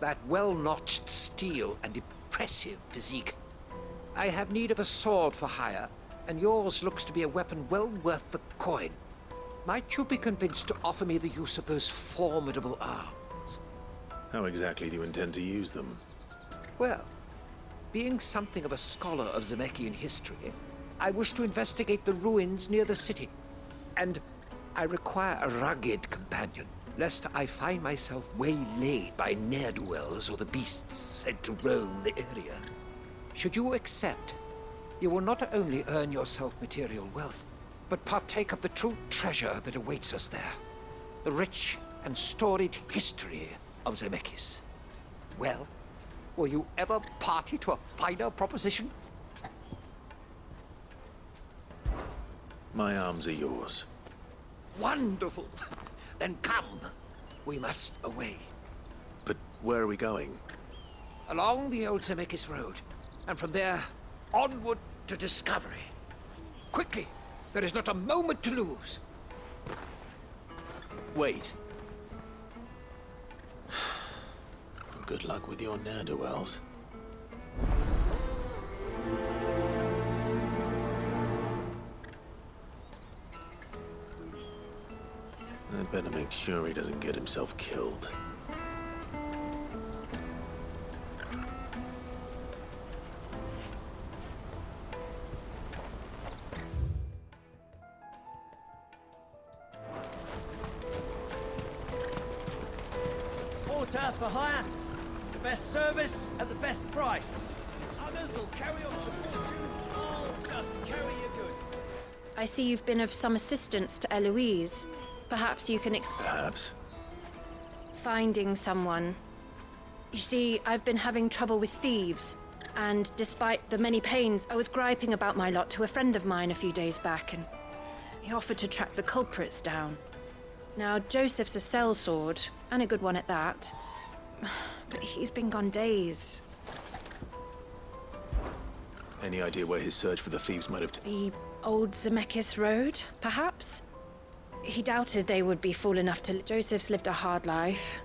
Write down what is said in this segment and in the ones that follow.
that well-notched steel and impressive physique. I have need of a sword for hire, and yours looks to be a weapon well worth the coin. Might you be convinced to offer me the use of those formidable arms? How exactly do you intend to use them? Well, being something of a scholar of Zemeckis history, I wish to investigate the ruins near the city. And I require a rugged companion, lest I find myself waylaid by ne'er-do-wells or the beasts said to roam the area. Should you accept, you will not only earn yourself material wealth, but partake of the true treasure that awaits us there. The rich and storied history of Zemeckis. Well, were you ever party to a finer proposition? My arms are yours. Wonderful! Then come. We must away. But where are we going? Along the old Zemeckis Road, and from there, onward to discovery. Quickly! There is not a moment to lose. Wait. Good luck with your ne'er-do-wells. I'd better make sure he doesn't get himself killed. Porter for hire. The best service at the best price. Others will carry off the fortune. I'll just carry your goods. I see you've been of some assistance to Eloise. Perhaps you can Perhaps? finding someone. You see, I've been having trouble with thieves, and despite the many pains, I was griping about my lot to a friend of mine a few days back, and he offered to track the culprits down. Now, Joseph's a sellsword, and a good one at that, but he's been gone days. Any idea where his search for the thieves might have... The old Zemeckis Road, perhaps? He doubted they would be fool enough to... Joseph's lived a hard life.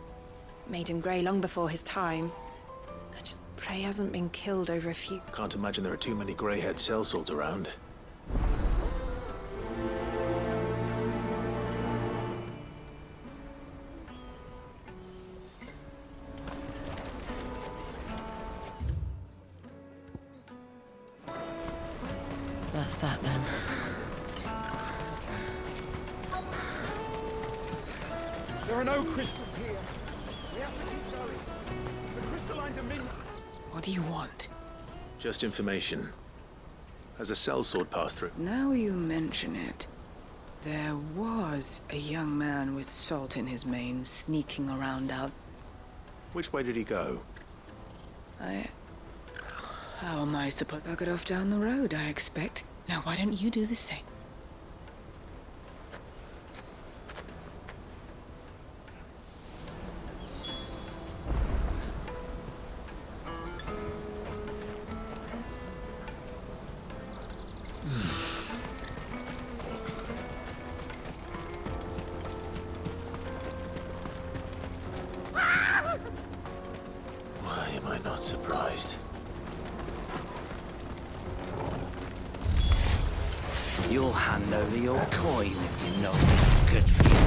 Made him grey long before his time. I just pray he hasn't been killed over a few... Can't imagine there are too many grey-haired sellswords around. That's that then. There are no crystals here. We have to keep going. The Crystalline Dominion. What do you want? Just information. Has a sellsword passed through? Now you mention it. There was a young man with salt in his mane sneaking around out... Which way did he go? How am I supposed to get off down the road, I expect? Now why don't you do the same? Why am I not surprised? You'll hand over your coin if you know it's good for you.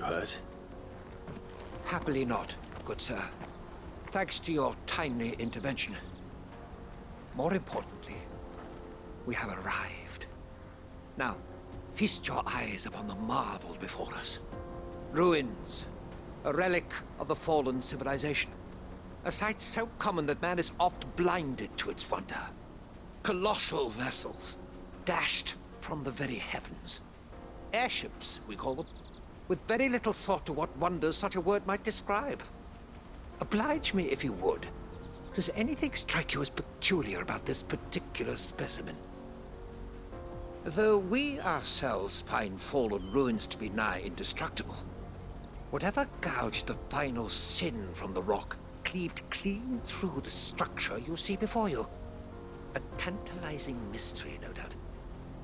hurt? Happily not, good sir. Thanks to your timely intervention. More importantly, we have arrived. Now, feast your eyes upon the marvel before us. Ruins, a relic of the fallen civilization. A sight so common that man is oft blinded to its wonder. Colossal vessels, dashed from the very heavens. Airships, we call them, with very little thought to what wonders such a word might describe. Oblige me if you would. Does anything strike you as peculiar about this particular specimen? Though we ourselves find fallen ruins to be nigh indestructible, whatever gouged the final sin from the rock cleaved clean through the structure you see before you. A tantalizing mystery, no doubt,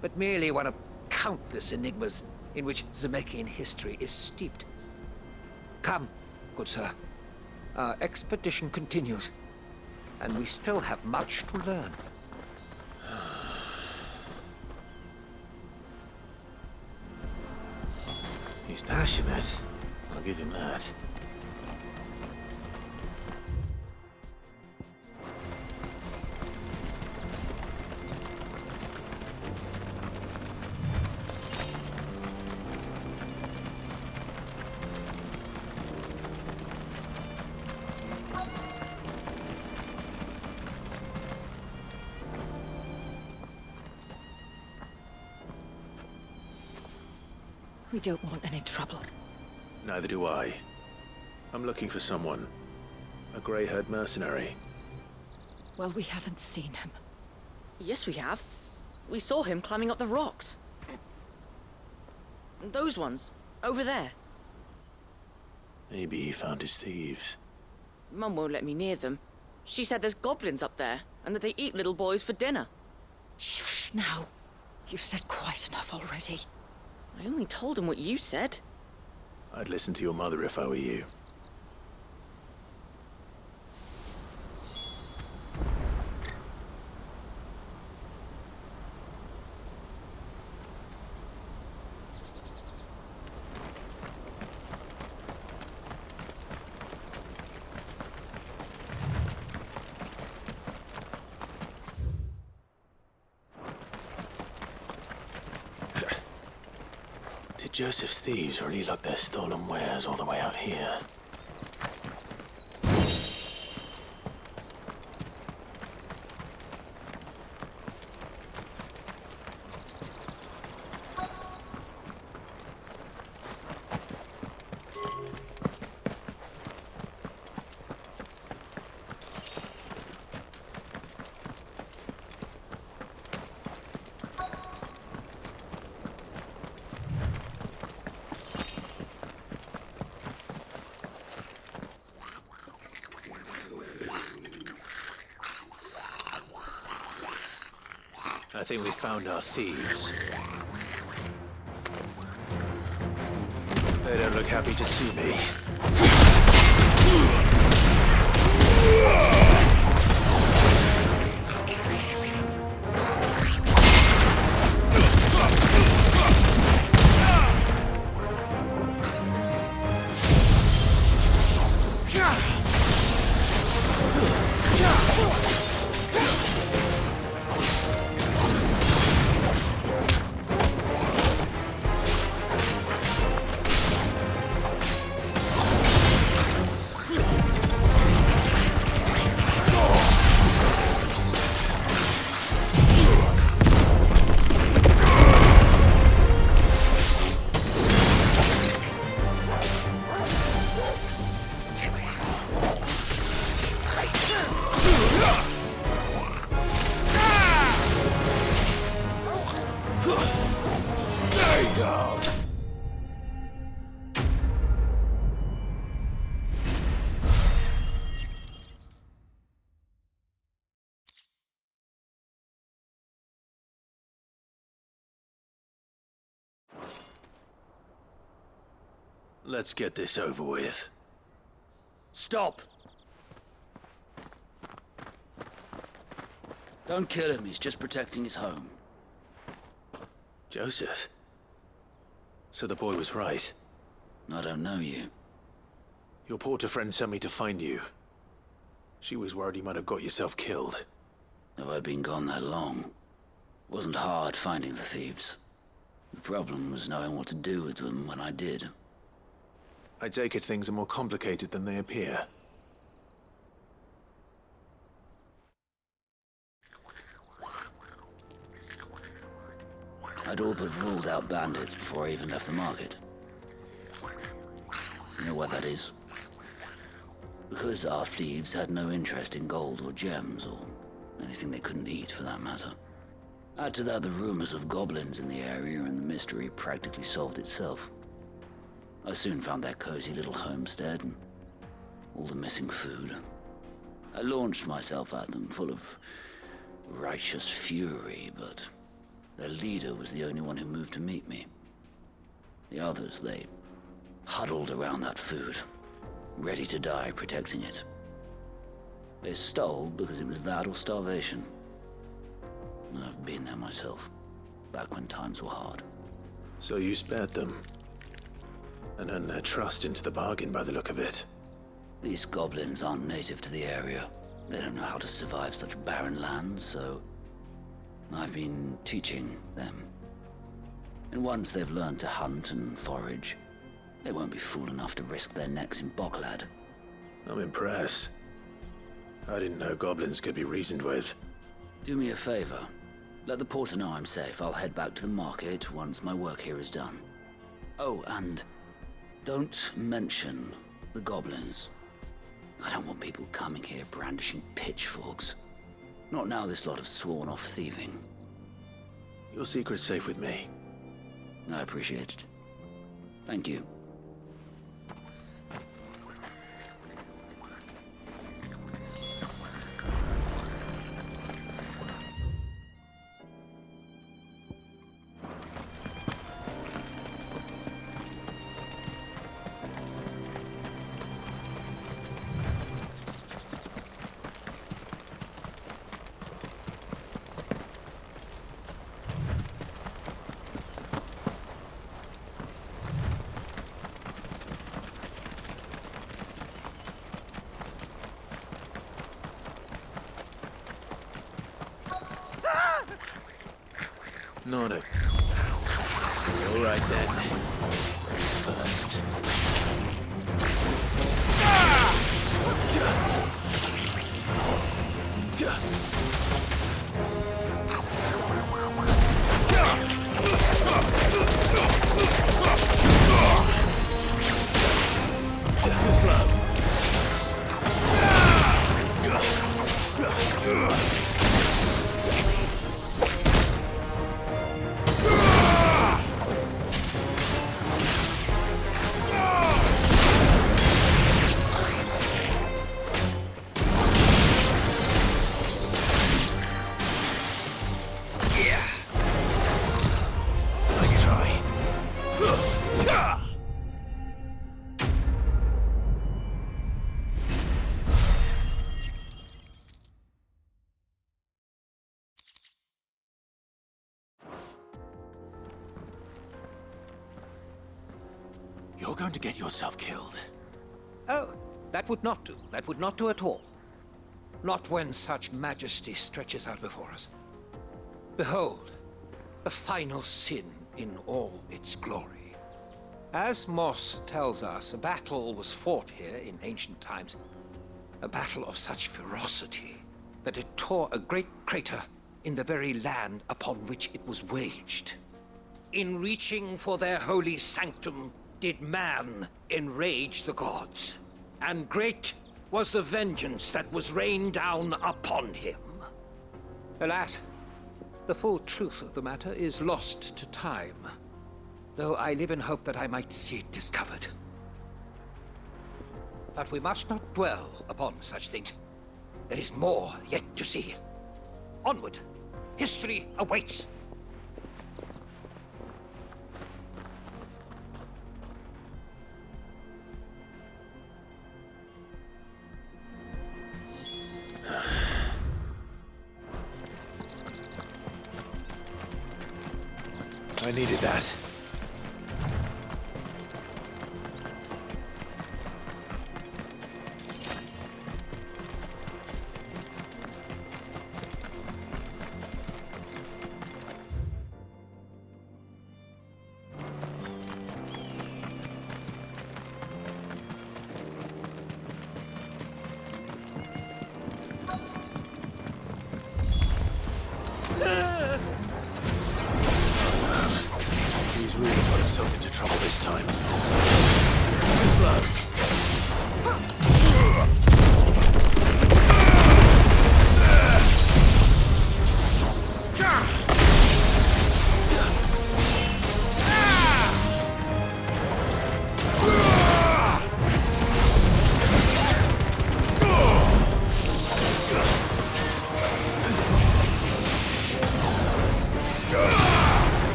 but merely one of countless enigmas in which Zemeckis history is steeped. Come, good sir. Our expedition continues, and we still have much to learn. He's passionate. I'll give him that. We don't want any trouble. Neither do I. I'm looking for someone. A grey-haired mercenary. Well, we haven't seen him. Yes, we have. We saw him climbing up the rocks. Those ones, over there. Maybe he found his thieves. Mum won't let me near them. She said there's goblins up there, and that they eat little boys for dinner. Shush now. You've said quite enough already. I only told him what you said. I'd listen to your mother if I were you. Did Joseph's thieves really lug their stolen wares all the way out here? I think we found our thieves. They don't look happy to see me. Let's get this over with. Stop! Don't kill him, he's just protecting his home. Joseph? So the boy was right. I don't know you. Your porter friend sent me to find you. She was worried you might have got yourself killed. Have I been gone that long? Wasn't hard finding the thieves. The problem was knowing what to do with them when I did. I take it things are more complicated than they appear. I'd all but ruled out bandits before I even left the market. You know what that is? Because our thieves had no interest in gold or gems, or anything they couldn't eat for that matter. Add to that the rumors of goblins in the area, and the mystery practically solved itself. I soon found their cozy little homestead and all the missing food. I launched myself at them, full of righteous fury, but their leader was the only one who moved to meet me. The others, they huddled around that food, ready to die protecting it. They stole because it was that or starvation. I've been there myself, back when times were hard. So you spared them, and earned their trust into the bargain by the look of it. These goblins aren't native to the area. They don't know how to survive such barren lands, so I've been teaching them. And once they've learned to hunt and forage, they won't be fool enough to risk their necks in Boklad. I'm impressed. I didn't know goblins could be reasoned with. Do me a favor. Let the porter know I'm safe. I'll head back to the market once my work here is done. Oh, and don't mention the goblins. I don't want people coming here brandishing pitchforks. Not now this lot have sworn off thieving. Your secret's safe with me. I appreciate it. Thank you. Not a... All right then. Who's first? Too slow. You're going to get yourself killed. Oh, that would not do. That would not do at all. Not when such majesty stretches out before us. Behold, the final sin in all its glory. As Moss tells us, a battle was fought here in ancient times. A battle of such ferocity that it tore a great crater in the very land upon which it was waged. In reaching for their holy sanctum, did man enrage the gods, and great was the vengeance that was rained down upon him. Alas, the full truth of the matter is lost to time, though I live in hope that I might see it discovered. But we must not dwell upon such things. There is more yet to see. Onward! History awaits! I needed that. time. Slow.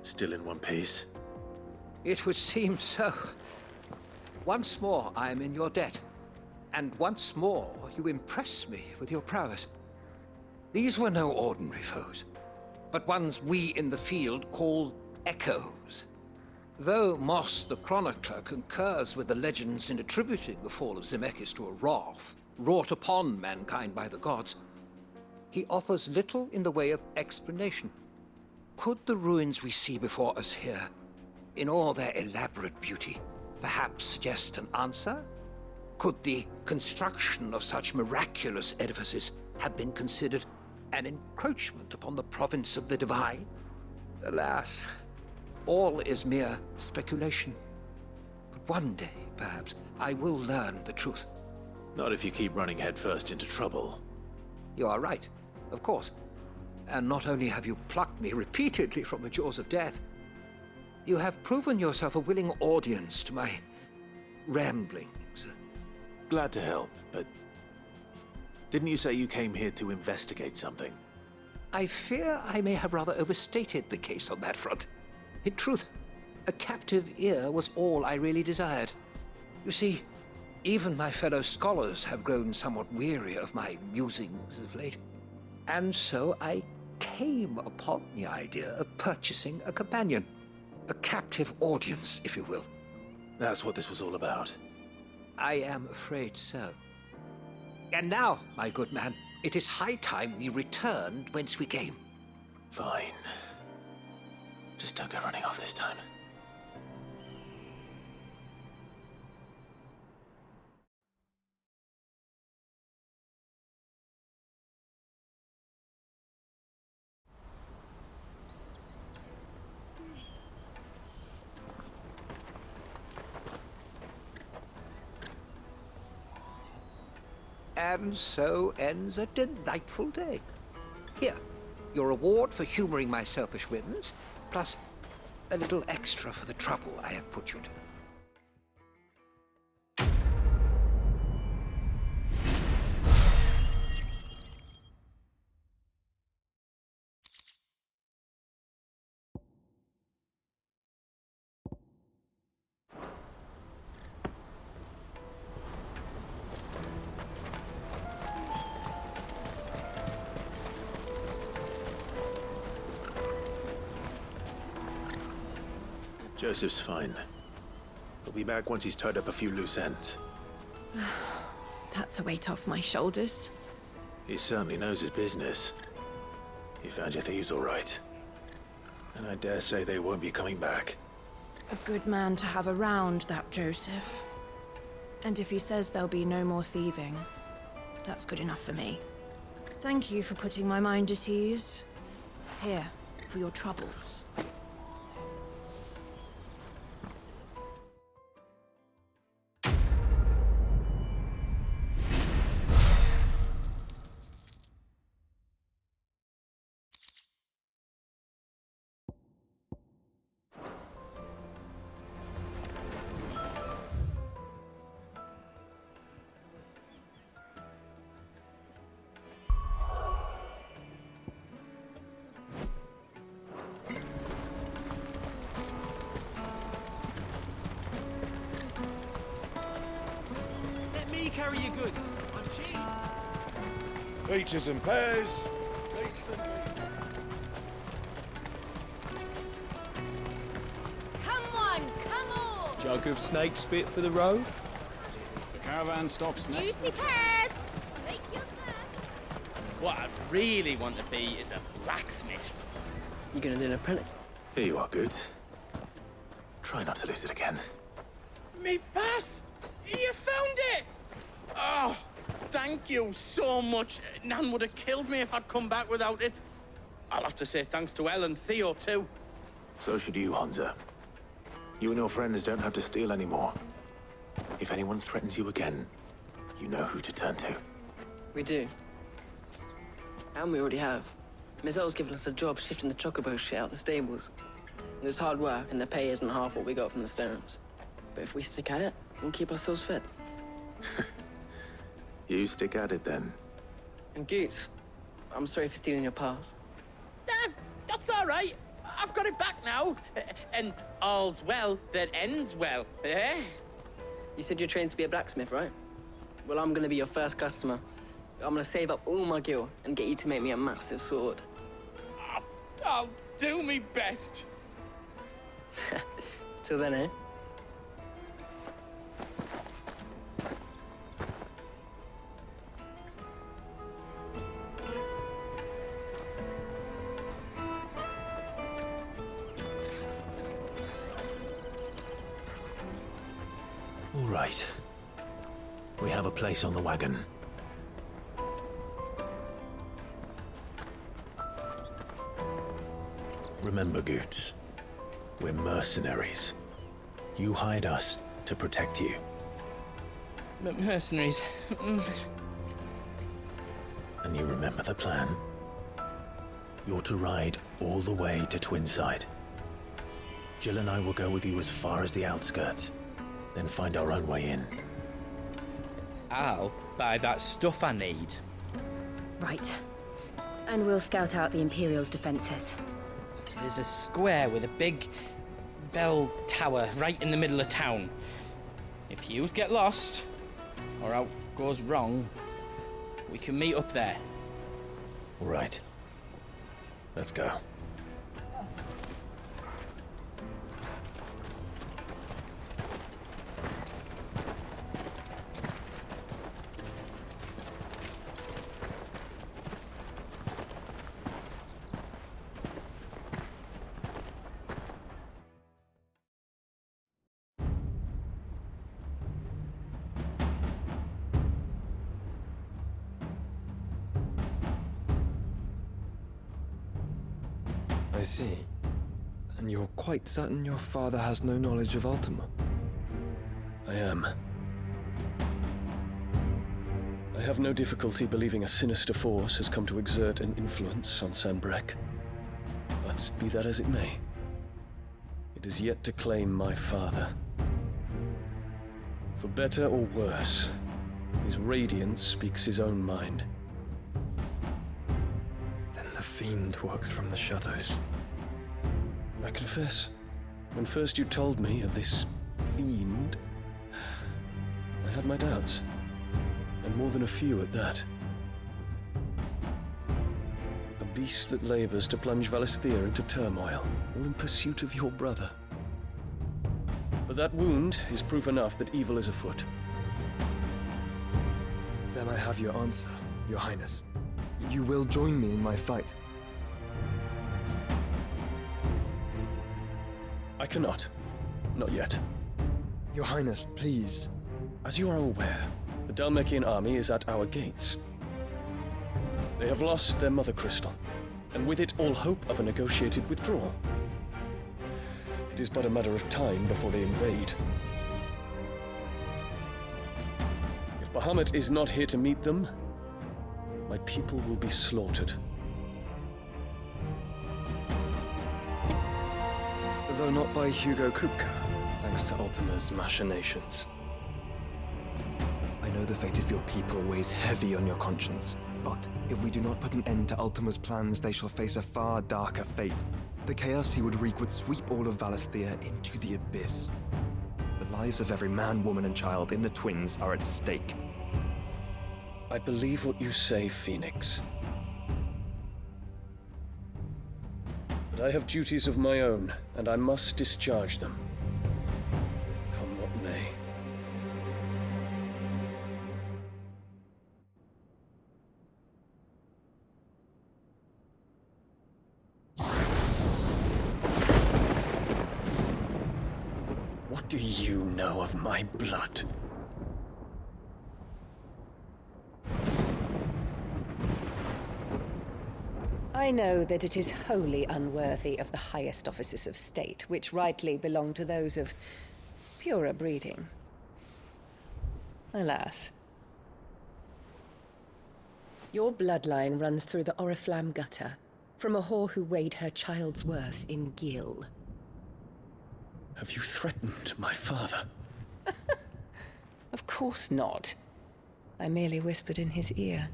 Still in one piece? It would seem so. Once more I am in your debt. And once more you impress me with your prowess. These were no ordinary foes, but ones we in the field call echoes. Though Moss the Chronicler concurs with the legends in attributing the fall of Zemeckis to a wrath wrought upon mankind by the gods, he offers little in the way of explanation. Could the ruins we see before us here, in all their elaborate beauty, perhaps suggest an answer? Could the construction of such miraculous edifices have been considered an encroachment upon the province of the divine? Alas, all is mere speculation. But one day, perhaps, I will learn the truth. Not if you keep running headfirst into trouble. You are right, of course. And not only have you plucked me repeatedly from the jaws of death, you have proven yourself a willing audience to my ramblings. Glad to help, but didn't you say you came here to investigate something? I fear I may have rather overstated the case on that front. In truth, a captive ear was all I really desired. You see, even my fellow scholars have grown somewhat weary of my musings of late. And so I came upon the idea of purchasing a companion. A captive audience, if you will. That's what this was all about. I am afraid so. And now, my good man, it is high time we returned whence we came. Fine. Just don't go running off this time. And so ends a delightful day. Here, your reward for humoring my selfish whims, plus a little extra for the trouble I have put you to. Joseph's fine. He'll be back once he's tied up a few loose ends. That's a weight off my shoulders. He certainly knows his business. You found your thieves all right. And I dare say they won't be coming back. A good man to have around, that Joseph. And if he says there'll be no more thieving, that's good enough for me. Thank you for putting my mind at ease. Here, for your troubles. Let me carry your goods. I'm cheap. Peaches and pears. Dates and Come on! Jug of snake spit for the road? the caravan stops next. Juicy pears! Slake your thirst! What I really want to be is a blacksmith. You gonna do an apprentice? Here you are, Good. Try not to lose it again. Me pass! You found it! Oh, thank you so much. Nan would have killed me if I'd come back without it. I'll have to say thanks to Elle and Theo, too. So should you, Honza. You and your friends don't have to steal anymore. If anyone threatens you again, you know who to turn to. We do. And we already have. Miss L's given us a job shifting the chocobo shit out the stables. It's hard work, and the pay isn't half what we got from the Stones. But if we stick at it, we'll keep ourselves fed. You stick at it, then. And Goots, I'm sorry for stealing your pass. That's all right. I've got it back now. And all's well that ends well, eh? You said you're trained to be a blacksmith, right? Well, I'm gonna be your first customer. I'm gonna save up all my gil and get you to make me a massive sword. I'll do me best. Till then, eh? All right. We have a place on the wagon. Remember, Goots, we're mercenaries. You hired us to protect you. Mercenaries. And you remember the plan? You're to ride all the way to Twinside. Jill and I will go with you as far as the outskirts, then find our own way in. I'll buy that stuff I need. Right. And we'll scout out the Imperial's defenses. There's a square with a big bell tower right in the middle of town. If you get lost, or out goes wrong, we can meet up there. All right. Let's go. I see. And you're quite certain your father has no knowledge of Ultima? I am. I have no difficulty believing a sinister force has come to exert an influence on Sanbreque. But be that as it may, it is yet to claim my father. For better or worse, his radiance speaks his own mind. Then the fiend works from the shadows. I confess, when first you told me of this fiend, I had my doubts, and more than a few at that. A beast that labors to plunge Valisthea into turmoil, all in pursuit of your brother. But that wound is proof enough that evil is afoot. Then I have your answer, Your Highness. You will join me in my fight. I cannot. Not yet. Your Highness, please. As you are aware, the Dhalmekian army is at our gates. They have lost their mother crystal, and with it all hope of a negotiated withdrawal. It is but a matter of time before they invade. If Bahamut is not here to meet them, my people will be slaughtered. Though not by Hugo Kupka, thanks to Ultima's machinations. I know the fate of your people weighs heavy on your conscience, but if we do not put an end to Ultima's plans, they shall face a far darker fate. The chaos he would wreak would sweep all of Valisthea into the abyss. The lives of every man, woman, and child in the Twins are at stake. I believe what you say, Phoenix. But I have duties of my own, and I must discharge them. Come what may. What do you know of my blood? I know that it is wholly unworthy of the highest offices of state, which rightly belong to those of purer breeding. Alas. Your bloodline runs through the Oriflamme gutter, from a whore who weighed her child's worth in gil. Have you threatened my father? Of course not. I merely whispered in his ear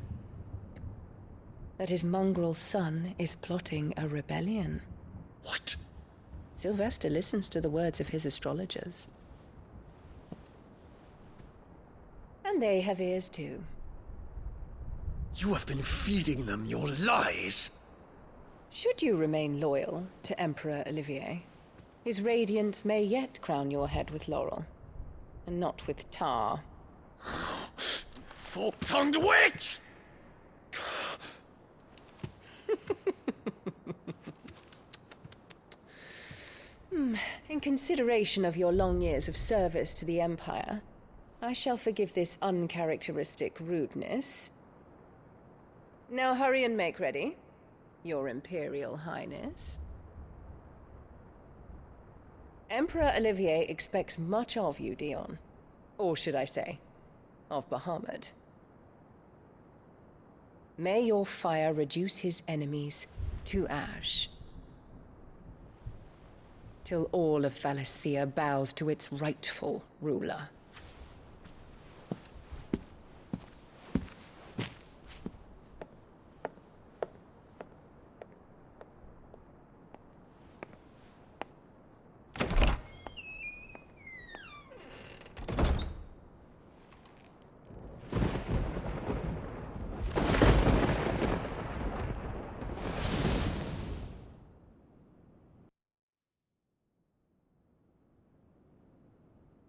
that his mongrel son is plotting a rebellion. What? Sylvester listens to the words of his astrologers. And they have ears too. You have been feeding them your lies! Should you remain loyal to Emperor Olivier, his radiance may yet crown your head with laurel, and not with tar. Fork-tongued witch! In consideration of your long years of service to the Empire, I shall forgive this uncharacteristic rudeness. Now hurry and make ready, Your Imperial Highness. Emperor Olivier expects much of you, Dion. Or should I say, of Bahamut. May your fire reduce his enemies to ash, till all of Valisthea bows to its rightful ruler.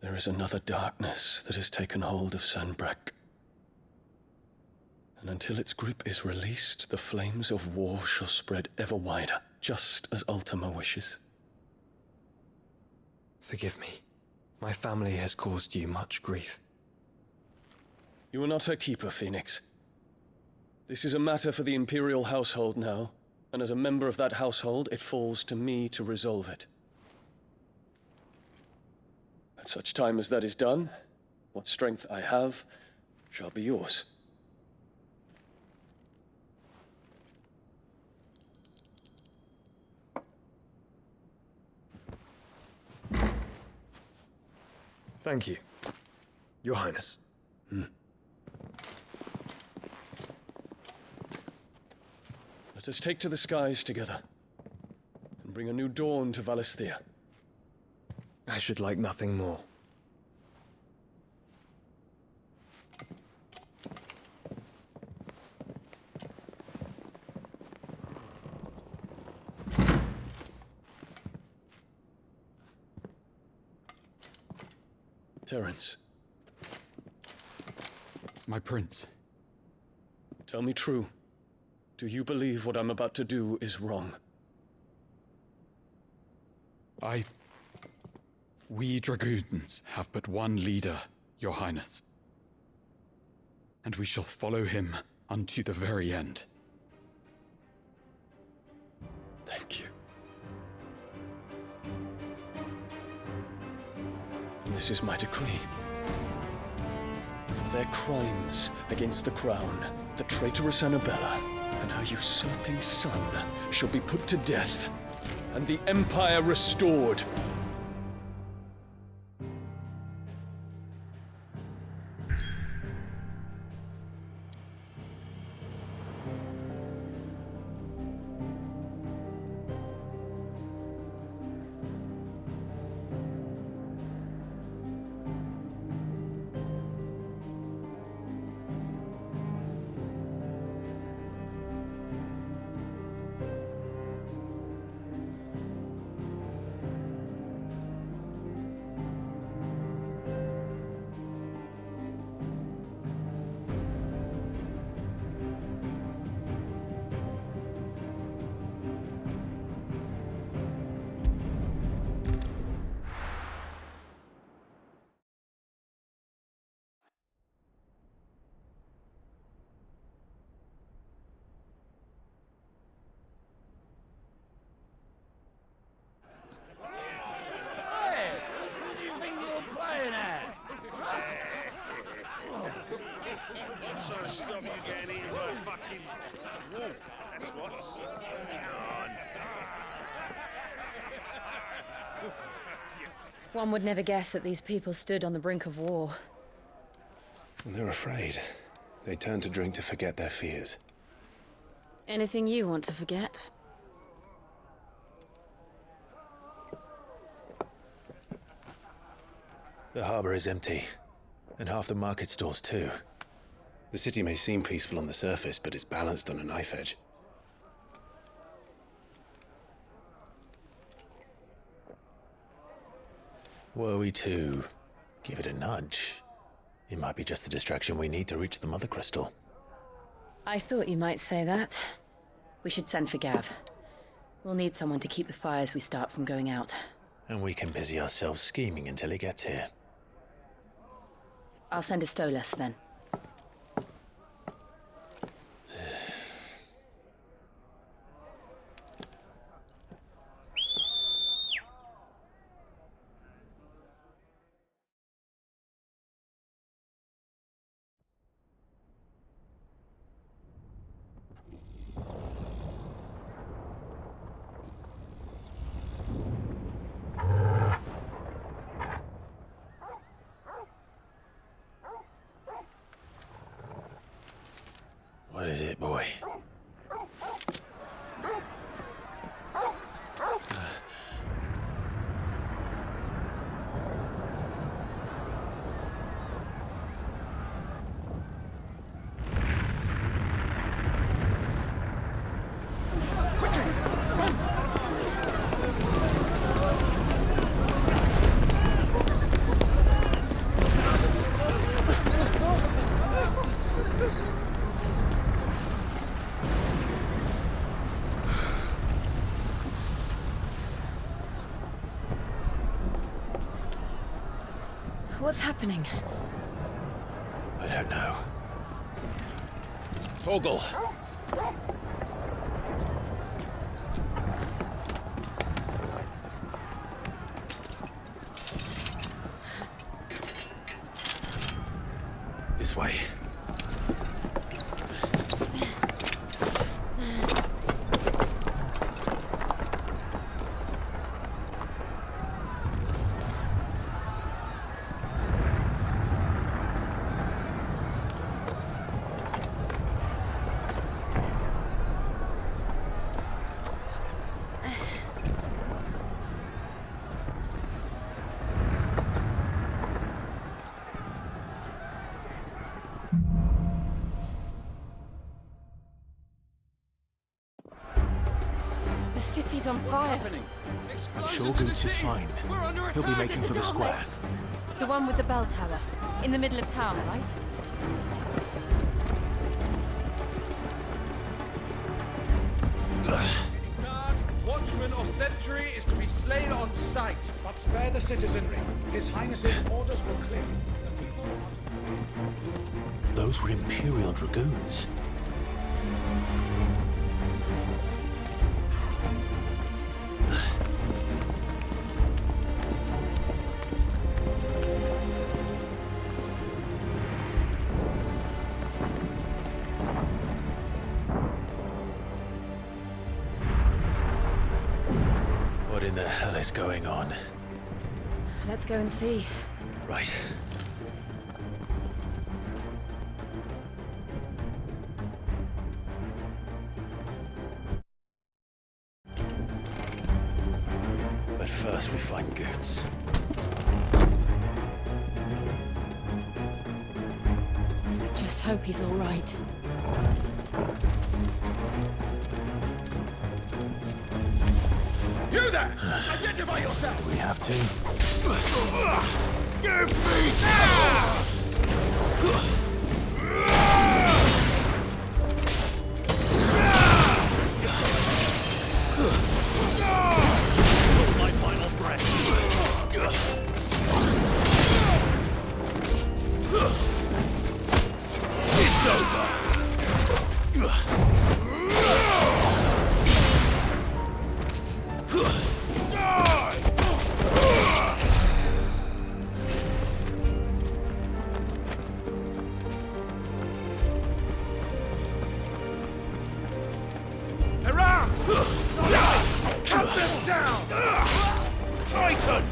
There is another darkness that has taken hold of Sanbreque. And until its grip is released, the flames of war shall spread ever wider, just as Ultima wishes. Forgive me. My family has caused you much grief. You are not her keeper, Phoenix. This is a matter for the Imperial household now, and as a member of that household, it falls to me to resolve it. At such time as that is done, what strength I have shall be yours. Thank you, Your Highness. Let us take to the skies together, and bring a new dawn to Valisthea. I should like nothing more. Terence, My prince. tell me true. Do you believe what I'm about to do is wrong? We dragoons have but one leader, Your Highness. And we shall follow him unto the very end. Thank you. And this is my decree. For their crimes against the crown, the traitorous Annabella and her usurping son shall be put to death, and the Empire restored. Stop you getting eaten by a fucking wolf, that's what. Come on. One would never guess that these people stood on the brink of war. Well, they're afraid. They turn to drink to forget their fears. Anything you want to forget? The harbor is empty, and half the market stalls too. The city may seem peaceful on the surface, but it's balanced on a knife edge. Were we to give it a nudge, it might be just the distraction we need to reach the Mother Crystal. I thought you might say that. We should send for Gav. We'll need someone to keep the fires we start from going out. And we can busy ourselves scheming until he gets here. I'll send a Stolas then. What is it, boy? What's happening? I don't know. Torgal! This way. The city's on fire. I'm sure Goots is fine. He'll be making for the square. The one with the bell tower. In the middle of town, right? Guard, watchman or sentry is to be slain on sight. But spare the citizenry. His Highness's orders were clear. Those were Imperial Dragoons. What in the hell is going on? Let's go and see. Right. But first we find Goots. Just hope he's all right. You there! Identify yourself! We have to. Give me My final breath. It's over! Hurrah! Cut them down! Titan!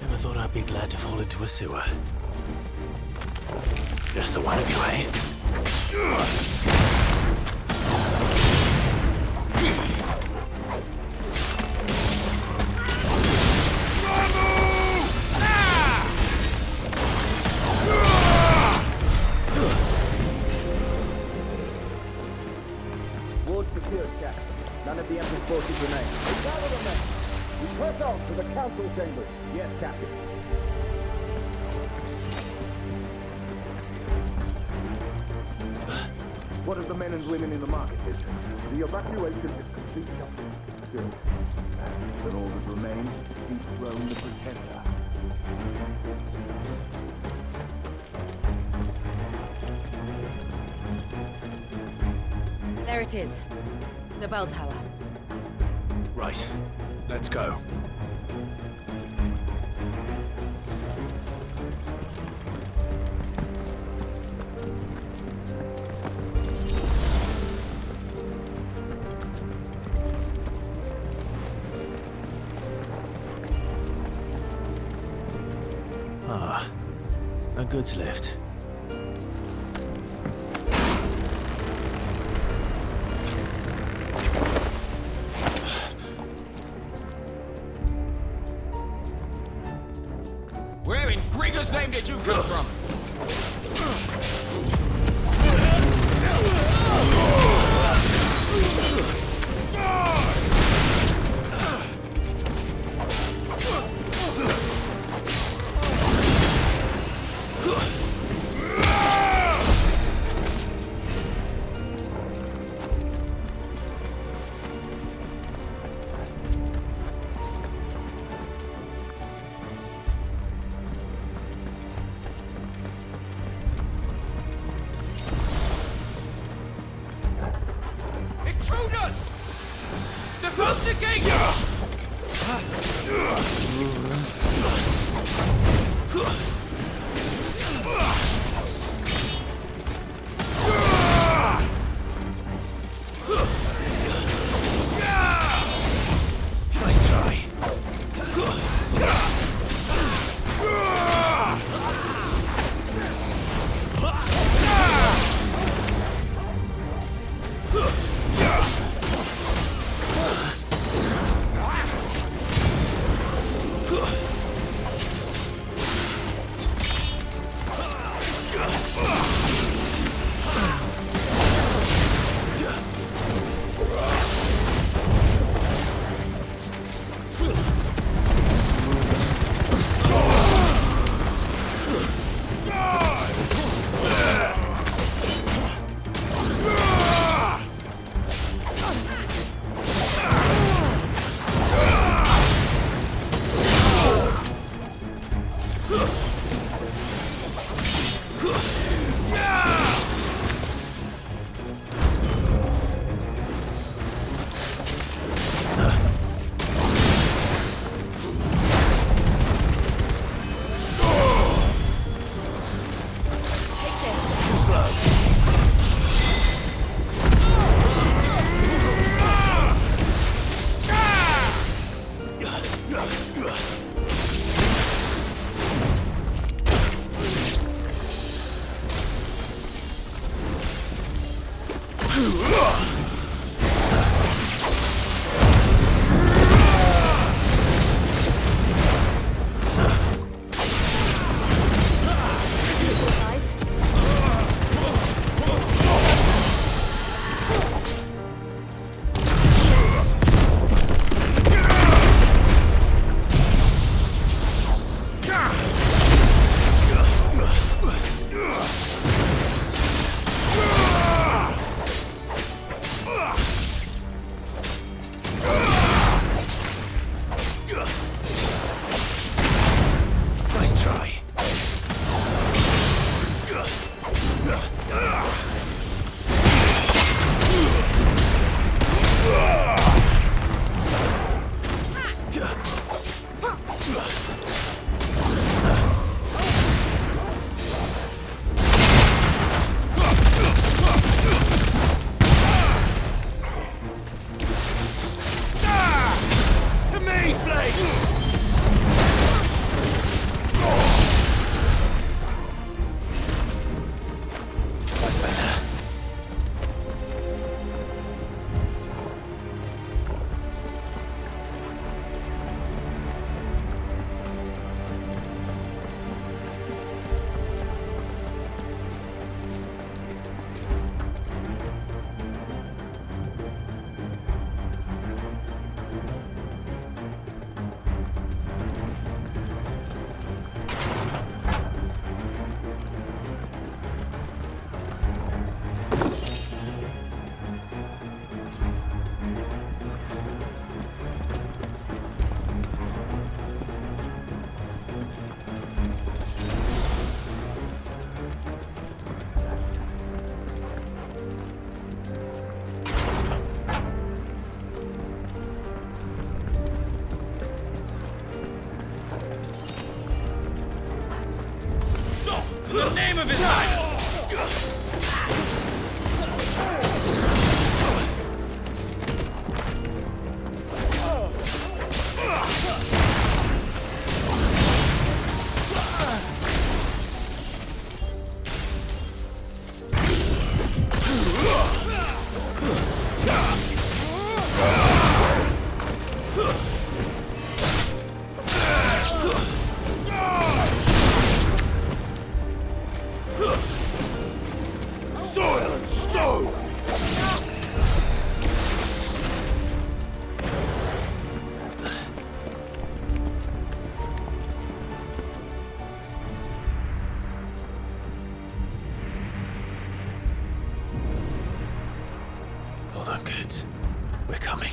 Never thought I'd be glad to fall into a sewer. Just the one of you, eh? Ward secured, Jack. None of the Emperor's forces remain. Gather the men! We press on to the council chambers. Yes, Captain. What of the men and women in the market district? The evacuation is complete. Good. Then all that remains is dethrone the Pretender. There it is. The bell tower. Right. Let's go. Ah, a goods lift. Where in Gregor's name did you come from? name of His Highness! Soil and stone! Hold on, kids. We're coming.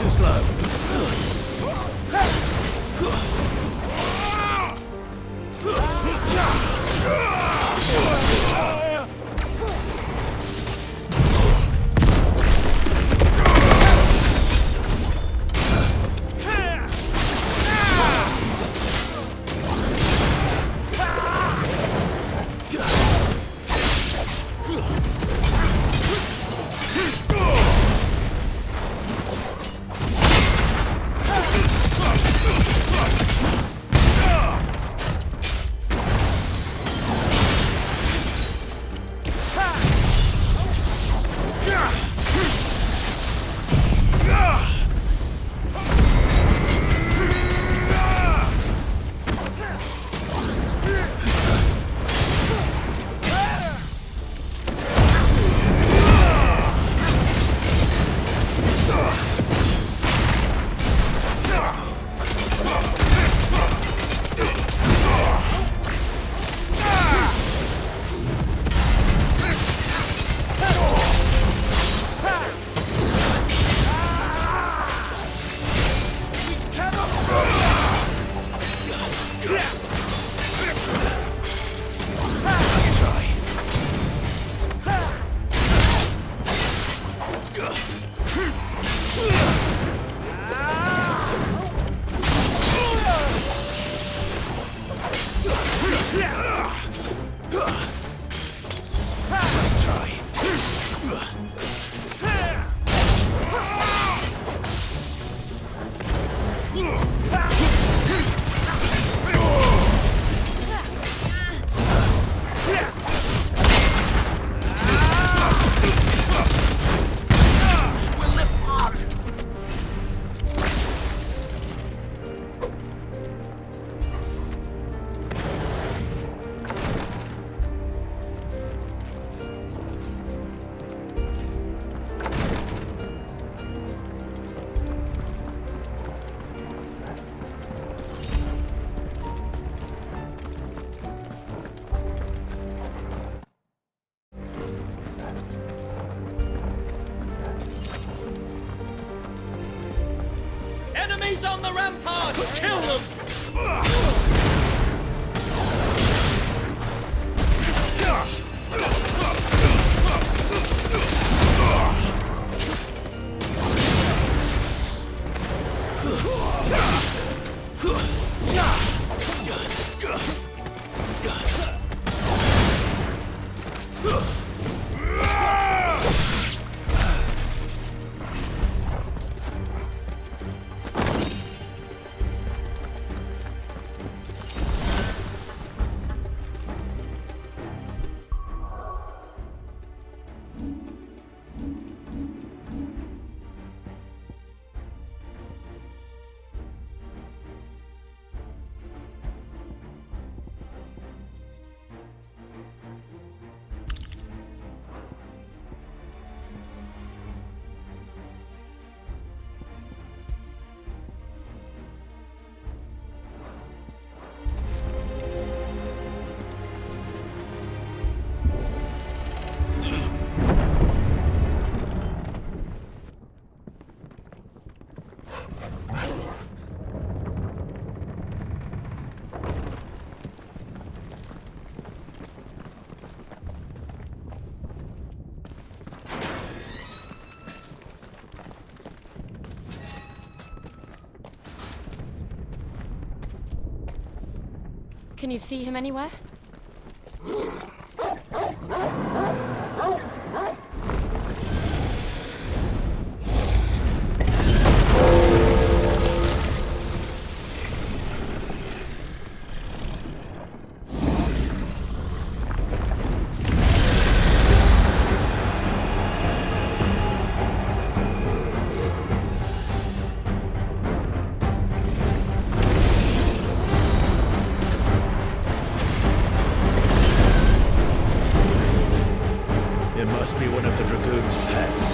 her slow. Enemies on the ramparts! Kill them! Can you see him anywhere? It must be one of the Dragoon's pets.